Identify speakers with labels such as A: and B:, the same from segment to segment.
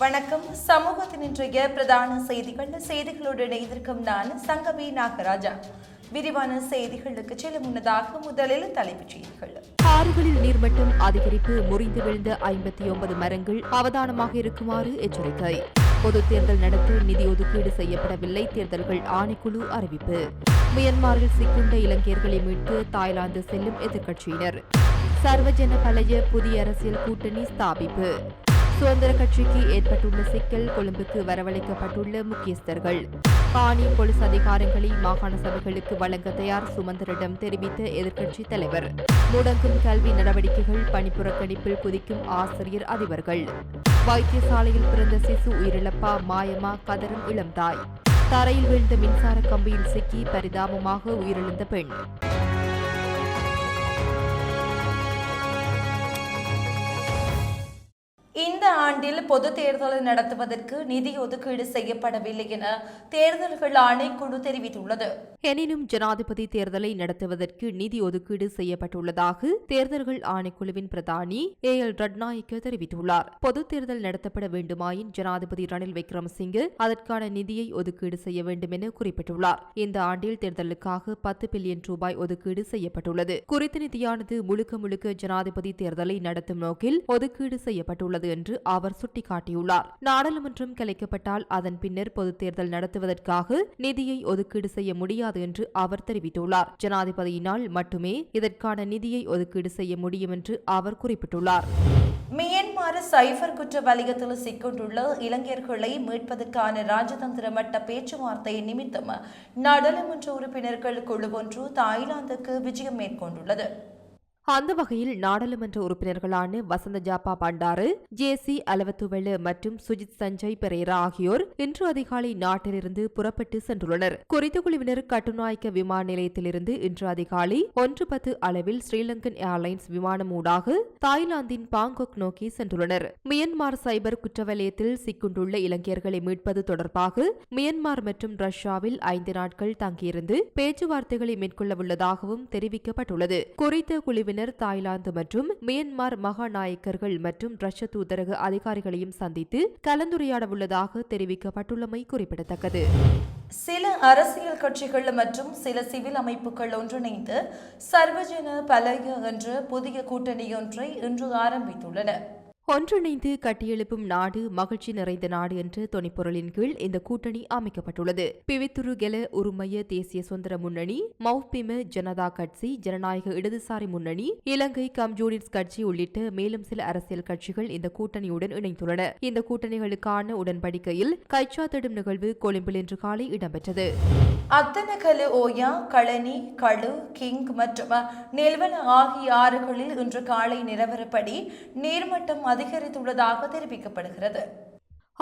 A: வணக்கம். சமூகத்தின் இன்றைய பிரதான செய்திகளோடு இணைந்திருக்கும் நான் சங்கவி நாகராஜா. விரிவான செய்திகளுக்கு செல்ல முன்னதாக முதலில் தலைப்புச் செய்திகள்.
B: ஆறுகளில் நீர்மட்டம் அதிகரிப்பு, முறிந்து விழுந்த 59 மரங்கள், அவதானமாக இருக்குமாறு எச்சரிக்கை. பொதுத் தேர்தல் நடத்த நிதி ஒதுக்கீடு செய்யப்படவில்லை, தேர்தல்கள் ஆணைக்குழு அறிவிப்பு. மியன்மாரில் சிக்குண்ட இலங்கையர்களை மீட்க தாய்லாந்து செல்லும் எதிர்க்கட்சியினர். சர்வஜன பலய புதிய அரசியல் கூட்டணி ஸ்தாபிப்பு. சுதந்திர கட்சிக்கு ஏற்பட்டுள்ள சிக்கல், கொழும்புக்கு வரவழைக்கப்பட்டுள்ள முக்கியஸ்தர்கள். காணி போலீஸ் அதிகாரங்களை மாகாண சபைகளுக்கு வழங்க தயார், சுமந்திரிடம் தெரிவித்த எதிர்க்கட்சி தலைவர். முடங்கும் கல்வி நடவடிக்கைகள், பணிப்புறக்கணிப்பில் குதிக்கும் ஆசிரியர் அதிபர்கள். வைத்தியசாலையில் பிறந்த சிசு உயிரிழப்பா, மாயமா, கதறும் இளம்தாய். தரையில் வீழ்ந்த மின்சார கம்பியில் சிக்கி பரிதாபமாக உயிரிழந்த பெண்.
A: இந்த ஆண்டில் பொது தேர்தலை நடத்துவதற்கு நிதி ஒதுக்கீடு செய்யப்படவில்லை என தேர்தல்கள் ஆணைக்குழு தெரிவித்துள்ளது.
B: எனினும் ஜனாதிபதி தேர்தலை நடத்துவதற்கு நிதி ஒதுக்கீடு செய்யப்பட்டுள்ளதாக தேர்தல்கள் ஆணைக்குழுவின் பிரதானி AL ரட்நாயக்க தெரிவித்துள்ளார். பொது தேர்தல் நடத்தப்பட வேண்டுமாயின் ஜனாதிபதி ரணில் விக்ரமசிங்கே அதற்கான நிதியை ஒதுக்கீடு செய்ய வேண்டும் என குறிப்பிட்டுள்ளார். இந்த ஆண்டில் தேர்தலுக்காக 10 பில்லியன் ரூபாய் ஒதுக்கீடு செய்யப்பட்டுள்ளது. குறித்த நிதியானது முழுக்க ஜனாதிபதி தேர்தலை நடத்தும் நோக்கில் ஒதுக்கீடு செய்யப்பட்டுள்ளது என்று அவர் சுட்டிக்காட்டியுள்ளார். நாடாளுமன்றம் கலைக்கப்பட்டால் அதன் பின்னர் பொதுத் தேர்தல் நடத்துவதற்காக நிதியை ஒதுக்கீடு செய்ய முடியாது என்று அவர் தெரிவித்துள்ளார். ஜனாதிபதியினால் மட்டுமே இதற்கான நிதியை ஒதுக்கீடு செய்ய முடியும் என்று அவர் குறிப்பிட்டுள்ளார்.
A: மியன்மார் சைபர் குற்ற வலயத்தில் சிக்கொண்டுள்ள இலங்கையர்களை மீட்பதற்கான ராஜதந்திர மட்ட பேச்சுவார்த்தை நிமித்தம் நாடாளுமன்ற உறுப்பினர்கள் குழு ஒன்று தாய்லாந்துக்கு விஜயம் மேற்கொண்டுள்ளது.
B: அந்த வகையில் நாடாளுமன்ற உறுப்பினர்களான வசந்த ஜாப்பா பண்டாரு, JC அலவத்துவெள மற்றும் சுஜித் சஞ்சய் பெரேரா ஆகியோர் இன்று அதிகாலை நாட்டிலிருந்து புறப்பட்டு சென்றுள்ளனர். குறித்த குழுவினர் கட்டுநாயக்க விமான நிலையத்திலிருந்து இன்று அதிகாலை 1:10 அளவில் ஸ்ரீலங்கன் ஏர்லைன்ஸ் விமானம் ஊடாக தாய்லாந்தின் பாங்காக் நோக்கி சென்றுள்ளனர். மியன்மார் சைபர் குற்றவலயத்தில் சிக்குண்டுள்ள இலங்கையர்களை மீட்பது தொடர்பாக மியன்மார் மற்றும் ரஷ்யாவில் 5 நாட்கள் தங்கியிருந்து பேச்சுவார்த்தைகளை மேற்கொள்ளவுள்ளதாகவும் தெரிவிக்கப்பட்டுள்ளது. குறித்த குழுவினர் தாய்லாந்து மற்றும் மியன்மார் மகாநாயக்கர்கள் மற்றும் ரஷ்ய தூதரக அதிகாரிகளையும் சந்தித்து கலந்துரையாடவுள்ளதாக தெரிவிக்கப்பட்டுள்ளமை குறிப்பிடத்தக்கது.
A: சில அரசியல் கட்சிகள் மற்றும் சில சிவில் அமைப்புகள் ஒன்றிணைந்து சர்வஜன பலய என்ற புதிய கூட்டணியொன்றை இன்று ஆரம்பித்துள்ளன.
B: ஒன்றிணைந்து கட்டியெழுப்பும் நாடு, மகிழ்ச்சி நிறைந்த நாடு என்ற தொனிப்பொருளின் கீழ் இந்த கூட்டணி அமைக்கப்பட்டுள்ளது. பிவித்துரு கெல உருமய தேசிய சுதந்திர முன்னணி, மௌபிம ஜனதா கட்சி, ஜனநாயக இடதுசாரி முன்னணி, இலங்கை கம்யூனிஸ்ட் கட்சி உள்ளிட்ட மேலும் சில அரசியல் கட்சிகள் இந்த கூட்டணியுடன் இணைந்துள்ளன. இந்த கூட்டணிகளுக்கான உடன்படிக்கையில் கைச்சாத்திடும் நிகழ்வு கொழும்பில் இன்று காலை இடம்பெற்றது.
A: அத்தனகலு, ஓயா, களனி, களு, கிங் மற்றும் நெல்வன ஆகிய ஆறுகளில் இன்று காலை நிலவரப்படி நீர்மட்டம் அதிகரித்துள்ளதாக தெரிவிக்கப்படுகிறது.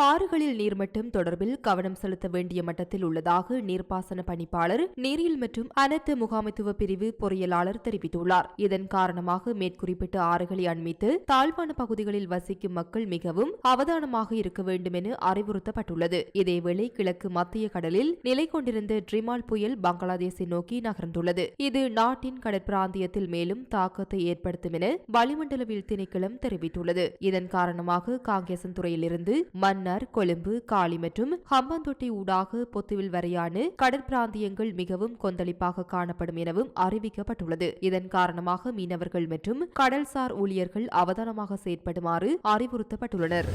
B: ஆறுகளில் நீர்மட்டம் தொடர்பில் கவனம் செலுத்த வேண்டிய மட்டத்தில் உள்ளதாக நீர்ப்பாசன பணிப்பாளர், நீரியல் மற்றும் அனர்த்த முகாமைத்துவ பிரிவு பொறியியலாளர் தெரிவித்துள்ளார். இதன் காரணமாக மேற்குறிப்பிட்ட ஆறுகளை அண்மித்து தாழ்வான பகுதிகளில் வசிக்கும் மக்கள் மிகவும் அவதானமாக இருக்க வேண்டும் என அறிவுறுத்தப்பட்டுள்ளது. இதேவேளை கிழக்கு மத்திய கடலில் நிலை கொண்டிருந்த ட்ரிமால் புயல் பங்களாதேஷை நோக்கி நகர்ந்துள்ளது. இது நாட்டின் கடற்பிராந்தியத்தில் மேலும் தாக்கத்தை ஏற்படுத்தும் என வளிமண்டலவியல் திணைக்களம் தெரிவித்துள்ளது. இதன் காரணமாக காங்கேசன்துறையிலிருந்து மன்னார், கொழும்பு, காலி மற்றும் ஹம்பாந்தோட்டை ஊடாக பொத்துவில் வரையான கடற்பிராந்தியங்கள் மிகவும் கொந்தளிப்பாக காணப்படும் எனவும் அறிவிக்கப்பட்டுள்ளது. இதன் காரணமாக மீனவர்கள் மற்றும் கடல்சார் ஊழியர்கள் அவதானமாக செயற்படுமாறு அறிவுறுத்தப்பட்டுள்ளனர்.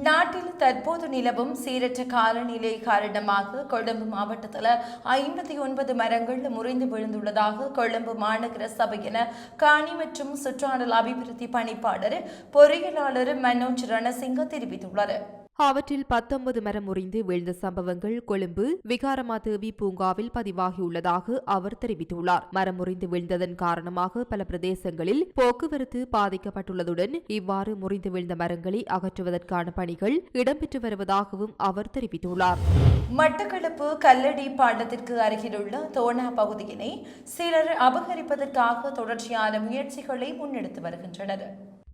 A: நாட்டில் தற்போது நிலவும் சீரற்ற காலநிலை காரணமாக கொழும்பு மாவட்டத்தில் 59 மரங்கள் முறிந்து விழுந்துள்ளதாக கொழும்பு மாநகர சபையின் காணி மற்றும் சுற்றாடல் அபிவிருத்தி பணிப்பாளர் பொறியியலாளர் மனோஜ் ரணசிங்க தெரிவித்துள்ளார்.
B: அவற்றில் 19 மரம் முறிந்து வீழ்ந்த சம்பவங்கள் கொழும்பு விகாரமாதேவி பூங்காவில் பதிவாகியுள்ளதாக அவர் தெரிவித்துள்ளார். மரம் முறிந்து வீழ்ந்ததன் காரணமாக பல பிரதேசங்களில் போக்குவரத்து பாதிக்கப்பட்டுள்ளதுடன் இவ்வாறு முறிந்து வீழ்ந்த மரங்களை அகற்றுவதற்கான பணிகள் இடம்பெற்று வருவதாகவும் அவர் தெரிவித்துள்ளார்.
A: மட்டக்களப்பு கல்லடி பாண்டத்திற்கு அருகிலுள்ள தோனா பகுதியினை சிலர் அபகரிப்பதற்காக தொடர்ச்சியான முயற்சிகளை முன்னெடுத்து வருகின்றனர்.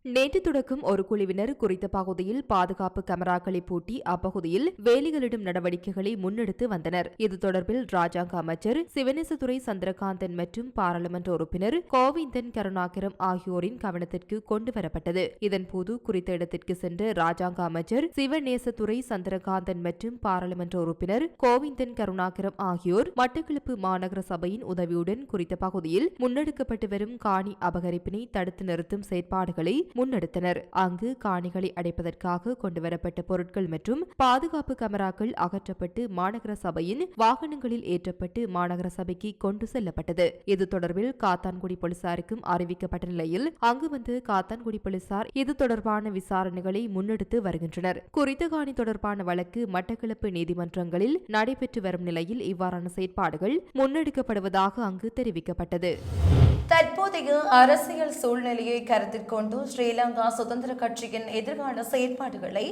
B: நேற்று தொடக்கம் ஒரு குழுவினர் குறித்த பகுதியில் பாதுகாப்பு கேமராக்களை பூட்டி அப்பகுதியில் வேலிகளிடும் நடவடிக்கைகளை முன்னெடுத்து வந்தனர். இது தொடர்பில் ராஜாங்க அமைச்சர் சிவனேசதுரை சந்திரகாந்தன் மற்றும் பாராளுமன்ற உறுப்பினர் கோவிந்தன் கருணாகரம் ஆகியோரின் கவனத்திற்கு கொண்டுவரப்பட்டது. இதன்போது குறித்த இடத்திற்கு சென்ற ராஜாங்க அமைச்சர் சிவநேசதுரை சந்திரகாந்தன் மற்றும் பாராளுமன்ற உறுப்பினர் கோவிந்தன் கருணாகரம் ஆகியோர் மட்டக்களப்பு மாநகர சபையின் உதவியுடன் குறித்த பகுதியில் முன்னெடுக்கப்பட்டு வரும் காணி அபகரிப்பினை தடுத்து நிறுத்தும் செயற்பாடுகளை முன்னெடுத்தனர். அங்கு காணிகளை அடைப்பதற்காக கொண்டுவரப்பட்ட பொருட்கள் மற்றும் பாதுகாப்பு கேமராக்கள் அகற்றப்பட்டு மாநகர சபையின் வாகனங்களில் ஏற்றப்பட்டு மாநகர சபைக்கு கொண்டு செல்லப்பட்டது. இது தொடர்பில் காத்தான்குடி போலீசாருக்கும் அறிவிக்கப்பட்ட நிலையில் அங்கு வந்து காத்தான்குடி போலீசார் இது தொடர்பான விசாரணைகளை முன்னெடுத்து வருகின்றனர். குறித்த காணி தொடர்பான வழக்கு மட்டக்களப்பு நீதிமன்றங்களில் நடைபெற்று வரும் நிலையில் இவ்வாறான செயற்பாடுகள் முன்னெடுக்கப்படுவதாக அங்கு தெரிவிக்கப்பட்டது.
A: தற்போதைய அரசியல் சூழ்நிலையை கருத்தில் கொண்டு ஸ்ரீலங்கா சுதந்திர கட்சியின் எதிர்கால செயற்பாடுகளை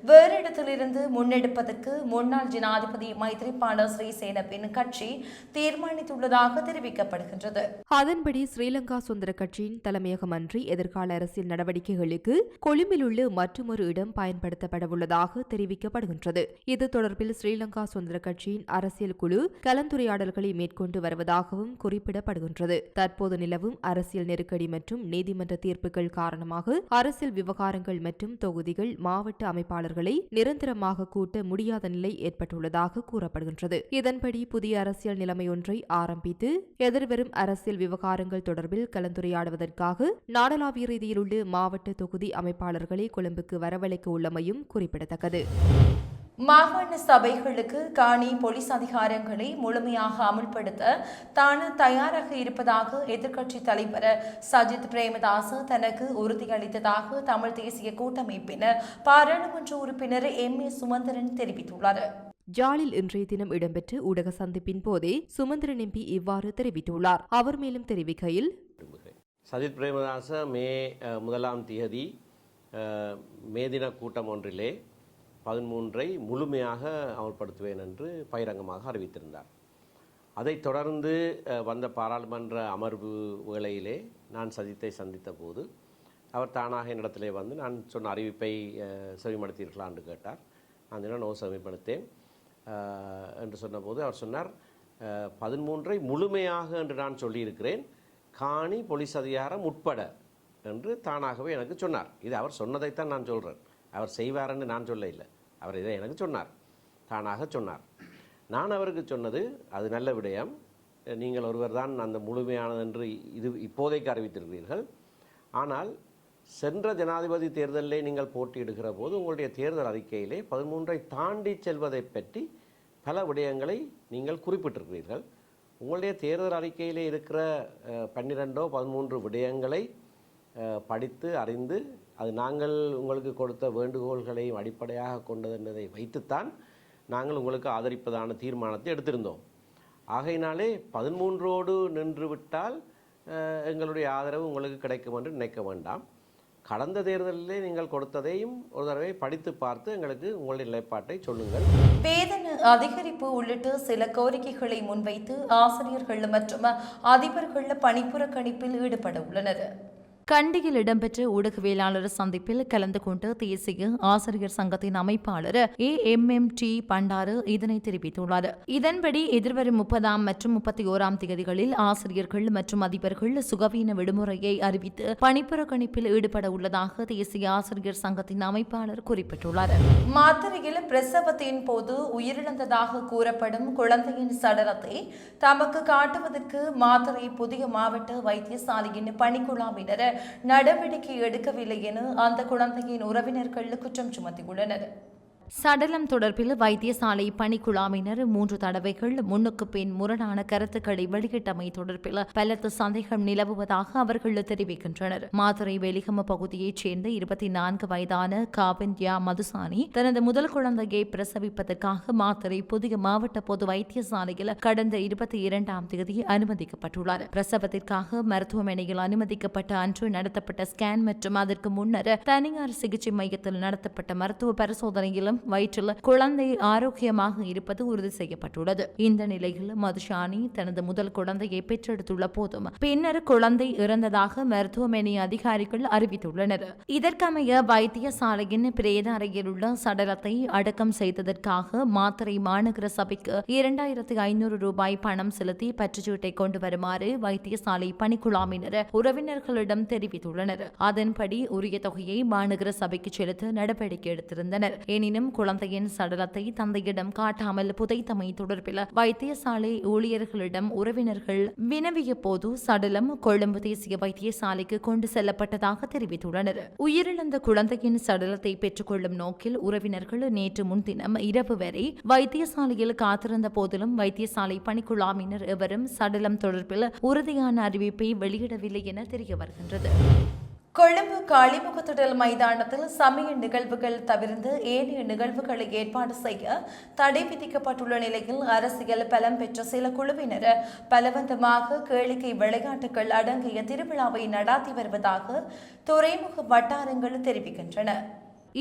A: வேறு இடத்திலிருந்து முன்னெடுப்பதற்கு முன்னாள் ஜனாதிபதி மைத்ரிபால சிறிசேனவின் கட்சி தீர்மானித்துள்ளதாக தெரிவிக்கப்படுகின்றது.
B: அதன்படி ஸ்ரீலங்கா சுதந்திர கட்சியின் தலைமையகமன்றி எதிர்கால அரசியல் நடவடிக்கைகளுக்கு கொழும்பில் உள்ள மற்றொரு இடம் பயன்படுத்தப்படவுள்ளதாக தெரிவிக்கப்படுகின்றது. இது தொடர்பில் ஸ்ரீலங்கா சுதந்திர கட்சியின் அரசியல் குழு கலந்துரையாடல்களை மேற்கொண்டு வருவதாகவும் குறிப்பிடப்படுகின்றது. தற்போது நிலவும் அரசியல் நெருக்கடி மற்றும் நீதிமன்ற தீர்ப்புகள் காரணமாக அரசியல் விவகாரங்கள் மற்றும் தொகுதிகள் மாவட்ட அமைப்பாளர்களை நிரந்தரமாக கூட்ட முடியாத நிலை ஏற்பட்டுள்ளதாக கூறப்படுகின்றது. இதன்படி புதிய அரசியல் நிலைமையொன்றை ஆரம்பித்து எதிர்வரும் அரசியல் விவகாரங்கள் தொடர்பில் கலந்துரையாடுவதற்காக நாடளாவிய ரீதியில் உள்ள மாவட்ட தொகுதி அமைப்பாளர்களை கொழும்புக்கு வரவழைக்க உள்ளமையும் குறிப்பிடத்தக்கது.
A: மாகாண சபைகளுக்கு காணி போலீஸ் அதிகாரங்களை முழுமையாக அமுல்படுத்த தான் தயாராக இருப்பதாக எதிர்க்கட்சி தலைவர் சஜித் பிரேமதாச தனக்கு உறுதியளித்ததாக தமிழ் தேசிய கூட்டமைப்பின் பாராளுமன்ற உறுப்பினர் எம்.ஏ. சுமந்திரன் தெரிவித்துள்ளார்.
B: ஜாலில் இன்றைய தினம் இடம்பெற்ற ஊடக சந்திப்பின் போதே சுமந்திரன் எம்பி இவ்வாறு தெரிவித்துள்ளார். அவர் மேலும் தெரிவிக்கையில்,
C: சஜித் பிரேமதாச மே 1ஆம் தேதி மே தின கூட்டம் ஒன்றிலே 13 முழுமையாக அமல்படுத்துவேன் என்று பகிரங்கமாக அறிவித்திருந்தார். அதைத் தொடர்ந்து வந்த பாராளுமன்ற அமர்வு வேளையிலே நான் சஜித்தை சந்தித்த போது அவர் தானாக என்னிடத்திலே வந்து நான் சொன்ன அறிவிப்பை செவிமடுத்தீர்களா என்று கேட்டார். நான் தினம் செவிமடுத்தேன் என்று சொன்னபோது அவர் சொன்னார், 13 முழுமையாக என்று நான் சொல்லியிருக்கிறேன், காணி போலீஸ் அதிகாரம் உட்பட என்று தானாகவே எனக்கு சொன்னார். இது அவர் சொன்னதைத்தான் நான் சொல்கிறேன், அவர் செய்வார்ன்னு நான் சொல்ல இல்லை. அவர் இதை எனக்கு சொன்னார், தானாக சொன்னார். நான் அவருக்கு சொன்னது, அது நல்ல விடயம், நீங்கள் ஒருவர் தான் அந்த முழுமையானது என்று இது இப்போதைக்கு அறிவித்திருக்கிறீர்கள். ஆனால் சென்ற ஜனாதிபதி தேர்தலிலே நீங்கள் போட்டியிடுகிற போது உங்களுடைய தேர்தல் அறிக்கையிலே 13 தாண்டி செல்வதை பற்றி பல விடயங்களை நீங்கள் குறிப்பிட்டிருக்கிறீர்கள். உங்களுடைய தேர்தல் அறிக்கையிலே இருக்கிற 12 13 விடயங்களை படித்து அறிந்து அது நாங்கள் உங்களுக்கு கொடுத்த வேண்டுகோள்களையும் அடிப்படையாக கொண்டது என்பதை வைத்துத்தான் நாங்கள் உங்களுக்கு ஆதரிப்பதான தீர்மானத்தை எடுத்திருந்தோம். ஆகையினாலே 13ஓடு நின்றுவிட்டால் எங்களுடைய ஆதரவு உங்களுக்கு கிடைக்கும் என்று நினைக்க வேண்டாம். கடந்த தேர்தலிலே நீங்கள் கொடுத்ததையும் ஒரு தடவை படித்து பார்த்து எங்களுக்கு உங்களுடைய நிலைப்பாட்டை சொல்லுங்கள்.
A: வேதன அதிகரிப்பு உள்ளிட்ட சில கோரிக்கைகளை முன்வைத்து ஆசிரியர்கள் மற்றும் அதிபர்கள் பணிப்புறக்கணிப்பில் ஈடுபட உள்ளனர். கண்டியில் இடம்பெற்ற ஊடகவியலாளர் சந்திப்பில் கலந்து கொண்ட தேசிய ஆசிரியர் சங்கத்தின் அமைப்பாளர் ஏ.எம்.டி. பண்டாரு இதனை தெரிவித்துள்ளார். இதன்படி எதிர்வரும் 30 மற்றும் 31 தேதிகளில் ஆசிரியர்கள் மற்றும் அதிபர்கள் சுகவீன விடுமுறையை அறிவித்து பணிப்புறக்கணிப்பில் ஈடுபட உள்ளதாக தேசிய ஆசிரியர் சங்கத்தின் அமைப்பாளர் குறிப்பிட்டுள்ளார். மாத்தறையில் பிரசவத்தின் போது உயிரிழந்ததாக கூறப்படும் குழந்தையின் சடலத்தை தமக்கு காட்டுவதற்கு மாத்தறை புதிய மாவட்ட வைத்தியசாலையின் பணிக்குழாவினர் நடவடிக்கை எடுக்கவில்லை என அந்த குழந்தையின் உறவினர்கள் குற்றம் சுமத்தியுள்ளனர். சடலம் தொடர்பில் வைத்தியசாலை பணிக்குழாவினர் 3 தடவைகள் முன்னுக்கு பின் முரணான கருத்துக்களை வெளியிட்டமை தொடர்பில் பலத்த சந்தேகம் நிலவுவதாக அவர்கள் தெரிவிக்கின்றனர். மாத்தறை வெலிகம பகுதியைச் சேர்ந்த 24 வயதான காவிந்தியா மதுசானி தனது முதல் குழந்தையை பிரசவிப்பதற்காக மாத்தறை புதிய மாவட்ட பொது வைத்தியசாலையில் கடந்த 22ஆம் தேதி அனுமதிக்கப்பட்டுள்ளார். பிரசவத்திற்காக மருத்துவமனையில் அனுமதிக்கப்பட்ட அன்று நடத்தப்பட்ட ஸ்கேன் மற்றும் அதற்கு முன்னர் தனியார் சிகிச்சை மையத்தில் நடத்தப்பட்ட மருத்துவ பரிசோதனையிலும் போதிலும் வயிற்றில் குழந்தை ஆரோக்கியமாக இருப்பது உறுதி செய்யப்பட்டுள்ளது. இந்த நிலையில் மதுஷானி தனது முதல் குழந்தையை பெற்றெடுத்துள்ள போதும் பின்னர் குழந்தை இறந்ததாக மருத்துவமனை அதிகாரிகள் அறிவித்துள்ளனர். இதற்கமைய வைத்தியசாலையின் பிரேத அறையில் உள்ள சடலத்தை அடக்கம் செய்ததற்காக மாத்தறை மாநகர சபைக்கு 2500 ரூபாய் பணம் செலுத்தி பற்றுச்சீட்டை கொண்டு வருமாறு வைத்தியசாலை பணிக்குழாமினர் உறவினர்களிடம் தெரிவித்துள்ளனர். அதன்படி உரிய தொகையை மாநகர சபைக்கு செலுத்த நடவடிக்கை எடுத்திருந்தனர். எனினும் குழந்தையின் சடலத்தை தந்தையிடம் காட்டாமல் புதைத்தமை தொடர்பில் வைத்தியசாலை ஊழியர்களிடம் உறவினர்கள் வினவிய போது சடலம் கொழும்பு தேசிய வைத்தியசாலைக்கு கொண்டு செல்லப்பட்டதாக தெரிவித்துள்ளனர். உயிரிழந்த குழந்தையின் சடலத்தை பெற்றுக்கொள்ளும் நோக்கில் உறவினர்கள் நேற்று முன்தினம் இரவு வரை வைத்தியசாலையில் காத்திருந்த போதிலும் வைத்தியசாலை பணிக்குழாமினர் எவரும் சடலம் தொடர்பில் உறுதியான அறிவிப்பை வெளியிடவில்லை என தெரிய வருகின்றது. கொழும்பு காளிமுகத்திடல் மைதானத்தில் சமய நிகழ்வுகள் தவிர்த்து ஏனைய நிகழ்வுகளை ஏற்பாடு செய்ய தடை விதிக்கப்பட்டுள்ள நிலையில் அரசியல் பலம் பெற்ற சில குழுவினர் பலவந்தமாக கேளிக்கை விளையாட்டுகள் அடங்கிய திருவிழாவை நடாத்தி வருவதாக துறைமுக வட்டாரங்கள் தெரிவிக்கின்றன.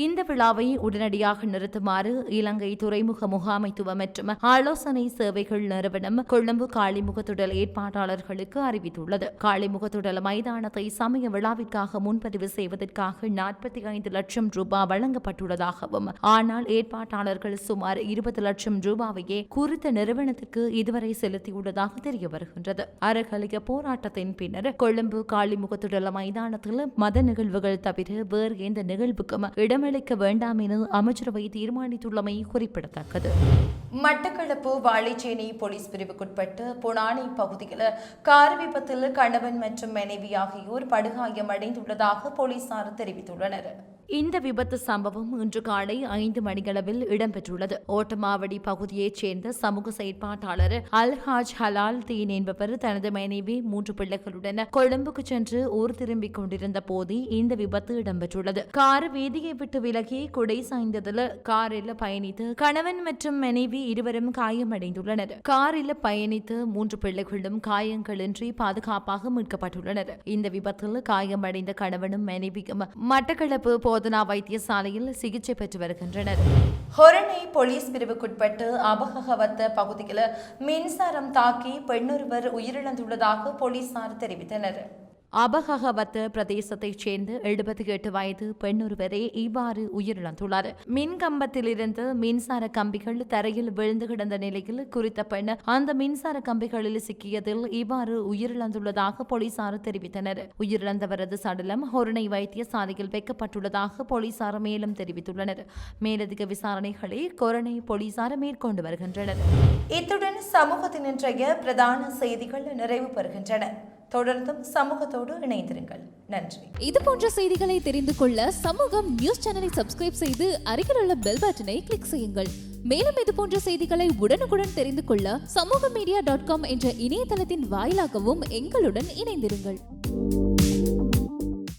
A: இந்த விழாவை உடனடியாக நிறுத்துமாறு இலங்கை துறைமுக முகாமைத்துவ மற்றும் ஆலோசனை சேவைகள் நிறுவனம் கொழும்பு காளிமுகத்துடல் ஏற்பாட்டாளர்களுக்கு அறிவித்துள்ளது. காளிமுகத்துடல் மைதானத்தை சமய விழாவிற்காக முன்பதிவு செய்வதற்காக 45 லட்சம் ரூபாய் வழங்கப்பட்டுள்ளதாகவும், ஆனால் ஏற்பாட்டாளர்கள் சுமார் 20 லட்சம் ரூபாவையே குறித்த நிறுவனத்திற்கு இதுவரை செலுத்தியுள்ளதாக தெரிய வருகின்றது. அறகலிய போராட்டத்தின் பின்னர் கொழும்பு காளிமுகத்துடல் மைதானத்தில் மத நிகழ்வுகள் தவிர வேறு எந்த நிகழ்வுக்கும் இடமளிக்க வேண்டாம் என அமைச்சரவை தீர்மானித்துள்ளமை குறிப்பிடத்தக்கது. மட்டக்களப்பு வாழைச்சேனை போலீஸ் பிரிவுக்குட்பட்டு புனானி பகுதியில் கார் விபத்தில் கணவன் மற்றும் மனைவி ஆகியோர் படுகாயமடைந்துள்ளதாக போலீசார் தெரிவித்துள்ளனர். இந்த விபத்து சம்பவம் இன்று காலை 5 மணியளவில் இடம்பெற்றுள்ளது. ஓட்டமாவடி பகுதியைச் சேர்ந்த சமூக செயற்பாட்டாளர் அல்ஹாஜ் ஹலால் தீன் என்பவர் தனது மனைவி 3 பிள்ளைகளுடன் கொழும்புக்கு சென்று ஊர் திரும்பிக் கொண்டிருந்த போது இந்த விபத்து இடம்பெற்றுள்ளது. கார் வீதியை விட்டு விலகி குடை சாய்ந்ததில் காரில் பயணித்து கணவன் மற்றும் மனைவி இருவரும் காயமடைந்துள்ளனர். காரில் பயணித்து 3 பிள்ளைகளும் காயங்களின்றி பாதுகாப்பாக மீட்கப்பட்டுள்ளனர். இந்த விபத்தில் காயமடைந்த கணவனும் மனைவியும் மட்டக்களப்பு போதனா வைத்தியசாலையில் சிகிச்சை பெற்று வருகின்றனர். ஹொரணை போலீஸ் பிரிவுக்குட்பட்டு அபகவத்த பகுதியில் மின்சாரம் தாக்கி பெண்ணொருவர் உயிரிழந்துள்ளதாக போலீசார் தெரிவித்தனர். அபகவத்த பிரதேசத்தைச் சேர்ந்த 78 வயது பெண்ணொருவரே இவ்வாறு உயிரிழந்துள்ளார். மின் கம்பத்திலிருந்து மின்சார கம்பிகள் தரையில் விழுந்து கிடந்த நிலையில் குறித்த பெண் அந்த மின்சார கம்பிகளில் சிக்கியதில் இவ்வாறு உயிரிழந்துள்ளதாக போலீசார் தெரிவித்தனர். உயிரிழந்தவரது சடலம் ஹொரணை வைத்தியசாலையில் வைக்கப்பட்டுள்ளதாக போலீசார் மேலும் தெரிவித்துள்ளனர். மேலதிக விசாரணைகளை கொரணை போலீசார் மேற்கொண்டு வருகின்றனர். இத்துடன் சமூகத்தின் இன்றைய பிரதான செய்திகள் நிறைவு பெறுகின்றன. தொடர்ந்தும் சமூகத்தோடு இணைந்திருங்கள். நன்றி.
D: இது போன்ற செய்திகளை தெரிந்து கொள்ள சமூகம் நியூஸ் சேனலை சப்ஸ்கிரைப் செய்து அருகில் உள்ள பெல் பட்டனை கிளிக் செய்யுங்கள். மேலும் இது போன்ற செய்திகளை உடனுக்குடன் தெரிந்து கொள்ள சமூகமீடியா.com என்ற இணையதளத்தின் வாயிலாகவும் எங்களுடன் இணைந்திருங்கள்.